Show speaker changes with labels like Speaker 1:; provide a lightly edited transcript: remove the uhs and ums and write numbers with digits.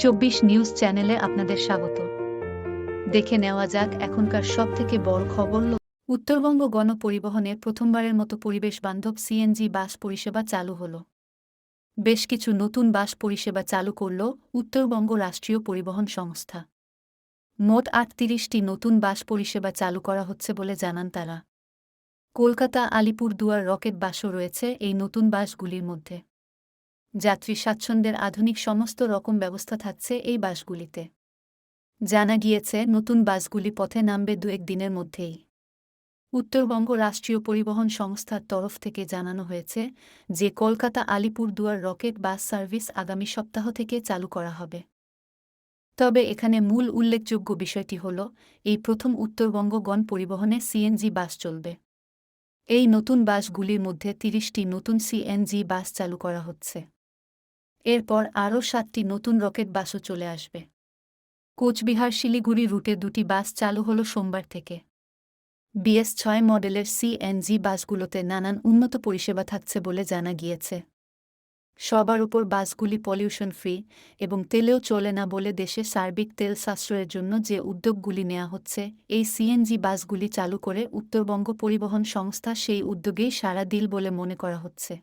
Speaker 1: ২৪ news চ্যানেলে আপনাদের স্বাগত। দেখে নেওয়া যাক এখনকার সবথেকে বড় খবর। উত্তরবঙ্গ গণপরিবহনে প্রথমবারের মতো পরিবেশ বান্ধব সিএনজি বাস পরিষেবা চালু হলো। বেশ কিছু নতুন বাস পরিষেবা চালু করল উত্তরবঙ্গ রাষ্ট্রীয় পরিবহন সংস্থা। মোট ৩৮টি নতুন বাস পরিষেবা চালু করা হচ্ছে বলে জানান তারা। কলকাতা আলিপুরদুয়ার রকেট বাসও রয়েছে এই নতুন বাসগুলির মধ্যে। যাত্রী স্বাচ্ছন্দ্যের আধুনিক সমস্ত রকম ব্যবস্থা থাকছে এই বাসগুলিতে। জানা গিয়েছে নতুন বাসগুলি পথে নামবে ২-১ দিনের মধ্যেই। উত্তরবঙ্গ রাষ্ট্রীয় পরিবহন সংস্থার তরফ থেকে জানানো হয়েছে যে Kolkata Alipurduar rocket bus service আগামী সপ্তাহ থেকে চালু করা হবে। তবে এখানে মূল উল্লেখযোগ্য বিষয়টি হল এই প্রথম উত্তরবঙ্গ গণ পরিবহনে সিএনজি বাস চলবে। এই নতুন বাসগুলির মধ্যে ৩০টি নতুন সিএনজি বাস চালু করা হচ্ছে। এরপর আরও ৭টি নতুন রকেট বাসও চলে আসবে। কোচবিহার শিলিগুড়ি রুটে ২টি বাস চালু হল সোমবার থেকে। BS-৬ মডেলের সিএনজি বাসগুলোতে নানান উন্নত পরিষেবা থাকছে বলে জানা গিয়েছে। সবার উপর বাসগুলি পলিউশন ফ্রি এবং তেলেও চলে না বলে দেশে সার্বিক তেল সাশ্রয়ের জন্য যে উদ্যোগগুলি নেওয়া হচ্ছে, এই সিএনজি বাসগুলি চালু করে উত্তরবঙ্গ পরিবহন সংস্থা সেই উদ্যোগেই সাড়া দিল বলে মনে করা হচ্ছে।